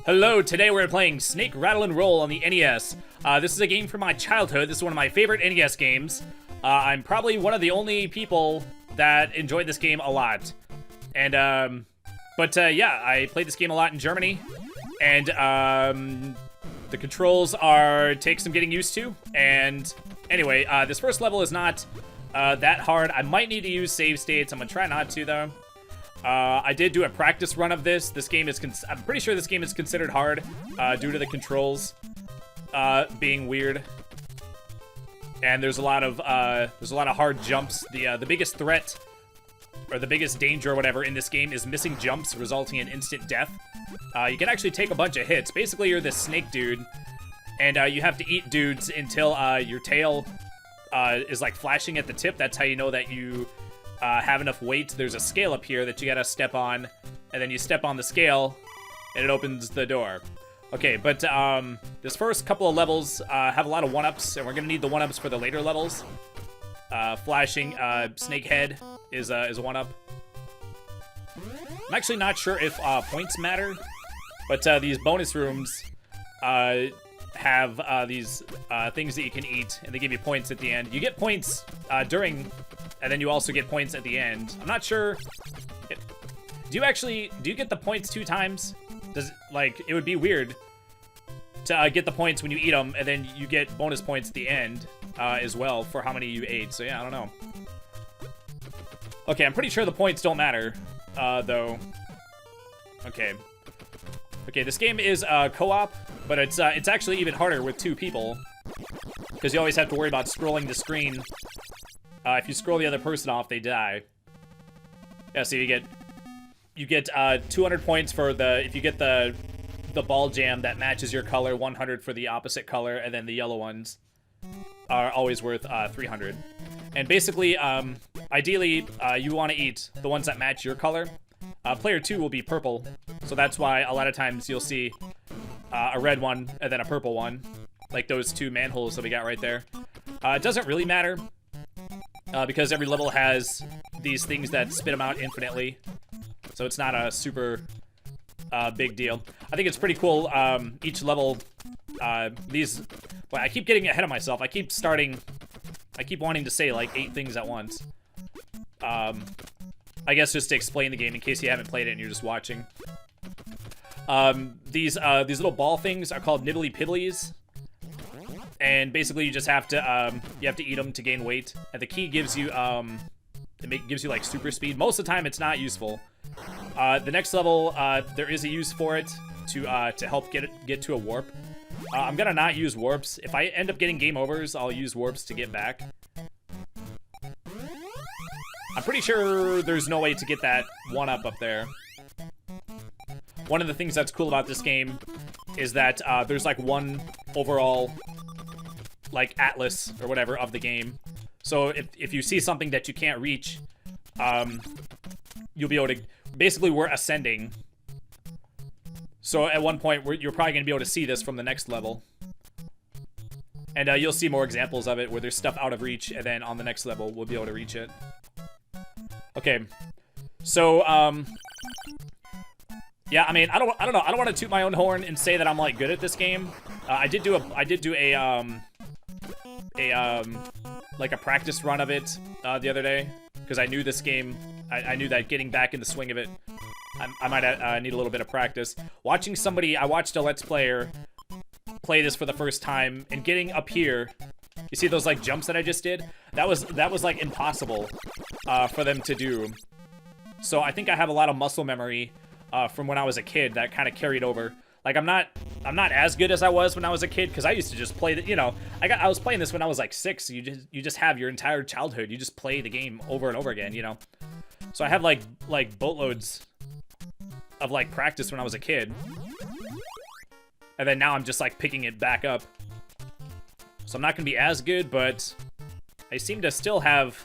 Hello, today we're playing Snake Rattle and Roll on the NES. This is a game from my childhood. This is one of my favorite NES games. I'm probably one of the only people that enjoyed this game a lot. And, yeah, I played this game a lot in Germany. And, the controls take some getting used to. And, anyway, this first level is not, that hard. I might need to use save states. I'm gonna try not to, though. I did do a practice run of this. This game is, I'm pretty sure this game is considered hard, due to the controls, being weird. And there's a lot of hard jumps. The biggest threat, or the biggest danger or whatever in this game is missing jumps, resulting in instant death. You can actually take a bunch of hits. Basically, you're this snake dude, and you have to eat dudes until your tail is like flashing at the tip. That's how you know that you have enough weight. There's a scale up here that you gotta step on, and then you step on the scale, and it opens the door. Okay, but this first couple of levels have a lot of one-ups, and we're gonna need the one-ups for the later levels. Flashing snake head is a one-up. I'm actually not sure if points matter, but these bonus rooms have these things that you can eat, and they give you points at the end. You get points during, and then you also get points at the end. I'm not sure. Do you get the points 2 times? It would be weird to get the points when you eat them, and then you get bonus points at the end as well for how many you ate. So yeah, I don't know. Okay, I'm pretty sure the points don't matter, though. Okay. Okay, this game is co-op, but it's actually even harder with 2 people, because you always have to worry about scrolling the screen. If you scroll the other person off, they die. Yeah, so you get 200 points for if you get the ball jam that matches your color, 100 for the opposite color, and then the yellow ones are always worth 300. And basically, ideally, you want to eat the ones that match your color. Player 2 will be purple, so that's why a lot of times you'll see a red one and then a purple one, like those 2 manholes that we got right there. It doesn't really matter, because every level has these things that spit them out infinitely, so it's not a super big deal. I think it's pretty cool. Each level, boy, I keep getting ahead of myself. I keep wanting to say like 8 things at once. I guess just to explain the game in case you haven't played it and you're just watching. These little ball things are called Nibbley Pibbleys, and basically you just have to eat them to gain weight. And the key gives you gives you like super speed. Most of the time it's not useful. The next level there is a use for it to help get to a warp. I'm gonna not use warps. If I end up getting game overs, I'll use warps to get back. I'm pretty sure there's no way to get that 1-up up there. One of the things that's cool about this game is that there's like one overall like atlas or whatever of the game. So if you see something that you can't reach, you'll be able to, basically we're ascending. So at one point you're probably gonna be able to see this from the next level. And you'll see more examples of it where there's stuff out of reach, and then on the next level we'll be able to reach it. Okay, so yeah, I mean, I don't know. I don't want to toot my own horn and say that I'm like good at this game. I did do like a practice run of it the other day, because I knew this game. I knew that getting back in the swing of it, I might need a little bit of practice. Watching somebody, I watched a Let's Player play this for the first time, and getting up here. You see those like jumps that I just did? That was like impossible for them to do. So I think I have a lot of muscle memory from when I was a kid that kind of carried over. Like I'm not as good as I was when I was a kid, because I used to just play the, I was playing this when I was like 6. You just have your entire childhood. You just play the game over and over again, So I have like boatloads of like practice when I was a kid. And then now I'm just like picking it back up. So I'm not going to be as good, but I seem to still have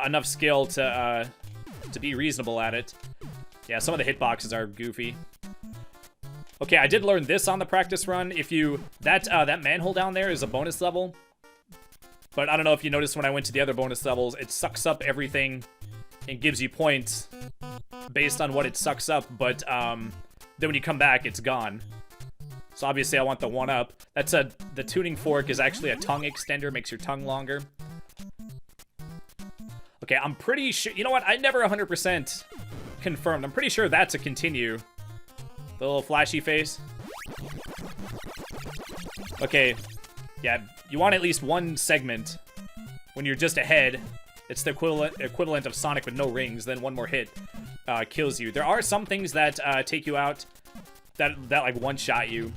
enough skill to be reasonable at it. Yeah, some of the hitboxes are goofy. Okay, I did learn this on the practice run. That manhole down there is a bonus level. But I don't know if you noticed when I went to the other bonus levels, it sucks up everything and gives you points based on what it sucks up. But then when you come back, it's gone. So obviously I want the 1-up. That's the tuning fork is actually a tongue extender, makes your tongue longer. Okay, I'm pretty sure, you know what? I never 100% confirmed. I'm pretty sure that's a continue. The little flashy face. Okay, yeah, you want at least one segment. When you're just ahead, it's the equivalent of Sonic with no rings, then one more hit kills you. There are some things that take you out, that like one-shot you.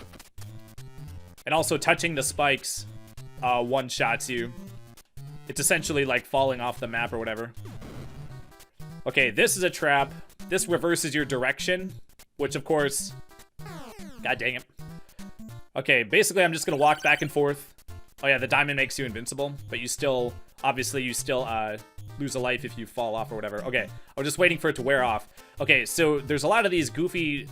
And also touching the spikes one-shots you. It's essentially like falling off the map or whatever. Okay, this is a trap. This reverses your direction, which of course... God dang it. Okay, basically I'm just gonna walk back and forth. Oh yeah, the diamond makes you invincible, but you still... Obviously, you still lose a life if you fall off or whatever. Okay, I was just waiting for it to wear off. Okay, so there's a lot of these goofy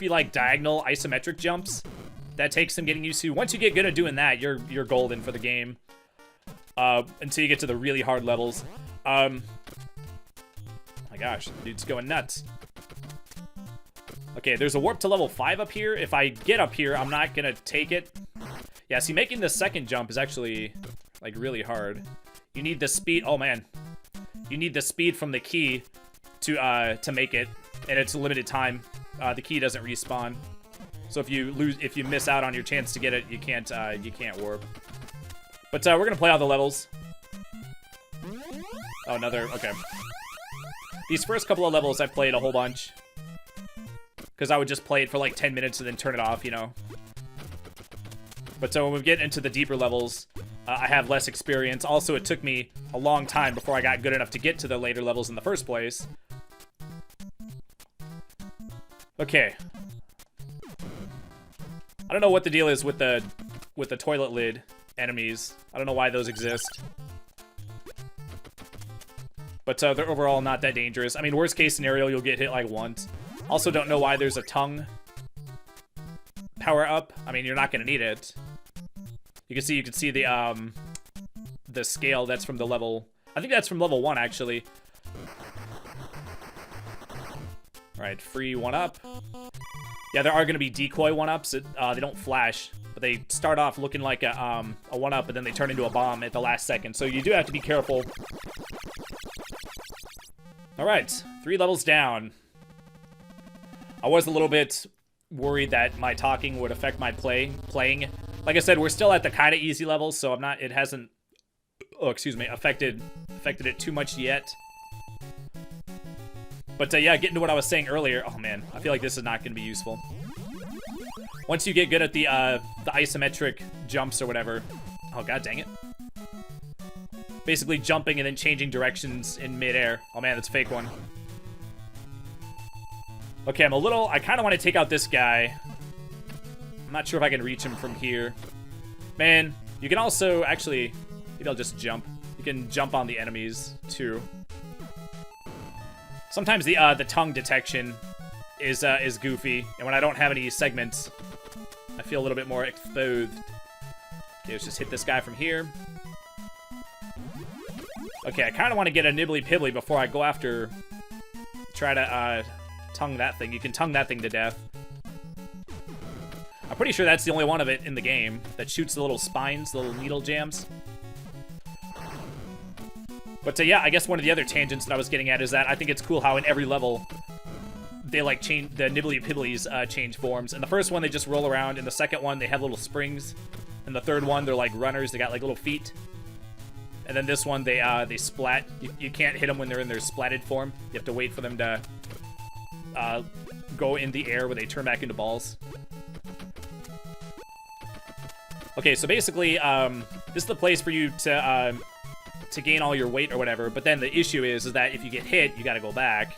like diagonal isometric jumps that takes some getting used to. Once you get good at doing that, you're golden for the game. Until you get to the really hard levels. My gosh, dude's going nuts. Okay, there's a warp to level 5 up here. If I get up here, I'm not gonna take it. Yeah, see, making the second jump is actually like really hard. You need the speed. Oh man, you need the speed from the key to make it, and it's a limited time. The key doesn't respawn, so if you miss out on your chance to get it, you can't warp. But we're gonna play all the levels. Oh, another. Okay. These first couple of levels I played a whole bunch because I would just play it for like 10 minutes and then turn it off, you know. But so when we get into the deeper levels, I have less experience. Also, it took me a long time before I got good enough to get to the later levels in the first place. Okay. I don't know what the deal is with the toilet lid enemies. I don't know why those exist. But they're overall not that dangerous. I mean, worst case scenario, you'll get hit like once. Also, don't know why there's a tongue power up. I mean, you're not gonna need it. You can see the scale that's from the level. I think that's from level 1 actually. All right, free 1-up. Yeah, there are gonna be decoy 1-ups. They don't flash, but they start off looking like a 1-up, and then they turn into a bomb at the last second. So you do have to be careful. All right, 3 levels down. I was a little bit worried that my talking would affect my playing. Like I said, we're still at the kind of easy levels, so it hasn't, oh, excuse me, affected it too much yet. But yeah, getting to what I was saying earlier, oh man, I feel like this is not going to be useful. Once you get good at the isometric jumps or whatever, oh god dang it. Basically jumping and then changing directions in midair. Oh man, that's a fake one. Okay, I kind of want to take out this guy. I'm not sure if I can reach him from here. Man, you can also, actually, maybe I'll just jump. You can jump on the enemies, too. Sometimes the tongue detection is goofy, and when I don't have any segments, I feel a little bit more exposed. Okay, let's just hit this guy from here. Okay, I kind of want to get a Nibbley Pibbly before I go after... Try to, tongue that thing. You can tongue that thing to death. I'm pretty sure that's the only one of it in the game that shoots the little spines, the little needle jams. But yeah, I guess one of the other tangents that I was getting at is that I think it's cool how in every level they like change the Nibbley Pibbleys change forms. In the first one they just roll around. In the second one they have little springs. In the third one they're like runners. They got like little feet. And then this one they splat. You can't hit them when they're in their splatted form. You have to wait for them to go in the air where they turn back into balls. Okay, so basically, this is the place for you to gain all your weight or whatever, but then the issue is that if you get hit, you gotta go back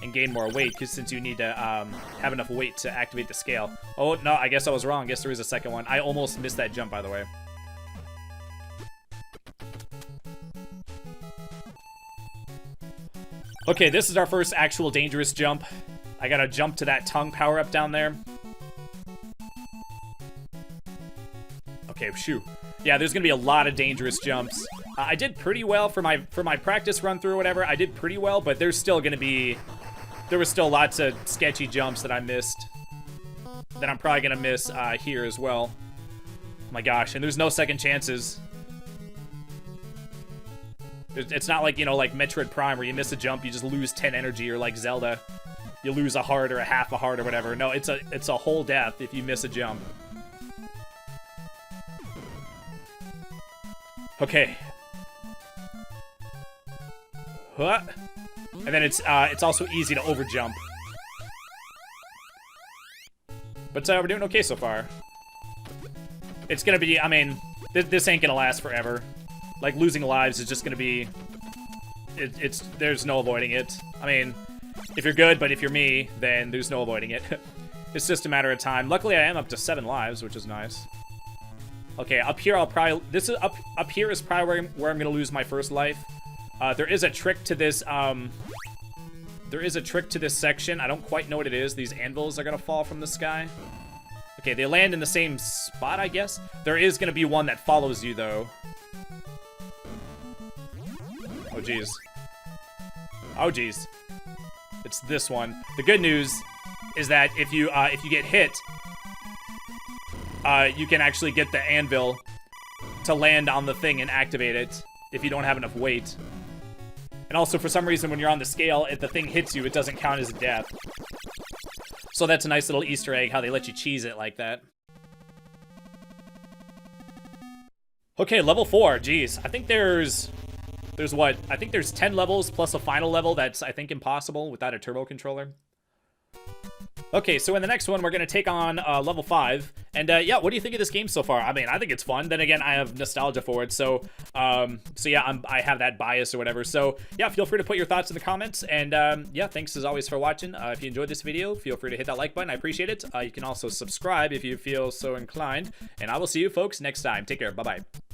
and gain more weight, because since you need to have enough weight to activate the scale. Oh, no, I guess I was wrong. I guess there is a second one. I almost missed that jump, by the way. Okay, this is our first actual dangerous jump. I gotta jump to that tongue power-up down there. Okay, shoo. Yeah, there's gonna be a lot of dangerous jumps. I did pretty well for my practice run through or whatever. I did pretty well, but there's still gonna be there was still lots of sketchy jumps that I missed. That I'm probably gonna miss here as well. Oh my gosh, and there's no second chances. It's not like, you know, like Metroid Prime where you miss a jump, you just lose 10 energy, or like Zelda, you lose a heart or a half a heart or whatever. No, it's a whole death if you miss a jump. Okay. Huh? And then it's also easy to overjump. But we're doing okay so far. It's gonna be, I mean, this ain't gonna last forever. Like, losing lives is just gonna be... there's no avoiding it. I mean, if you're good, but if you're me, then there's no avoiding it. It's just a matter of time. Luckily, I am up to 7 lives, which is nice. Okay, up here, I'll probably... This is up here is probably where I'm gonna lose my first life. There is a trick to this, There is a trick to this section. I don't quite know what it is. These anvils are gonna fall from the sky. Okay, they land in the same spot, I guess. There is gonna be one that follows you, though. Oh, jeez. Oh, jeez. It's this one. The good news is that if you get hit, you can actually get the anvil to land on the thing and activate it if you don't have enough weight. And also, for some reason, when you're on the scale, if the thing hits you, it doesn't count as a death. So that's a nice little Easter egg, how they let you cheese it like that. Okay, level 4. Jeez, I think there's what? I think there's 10 levels plus a final level that's, I think, impossible without a turbo controller. Okay, so in the next one, we're going to take on level 5. And yeah, what do you think of this game so far? I mean, I think it's fun. Then again, I have nostalgia for it. So yeah, I have that bias or whatever. So yeah, feel free to put your thoughts in the comments. And yeah, thanks as always for watching. If you enjoyed this video, feel free to hit that like button. I appreciate it. You can also subscribe if you feel so inclined. And I will see you folks next time. Take care. Bye-bye.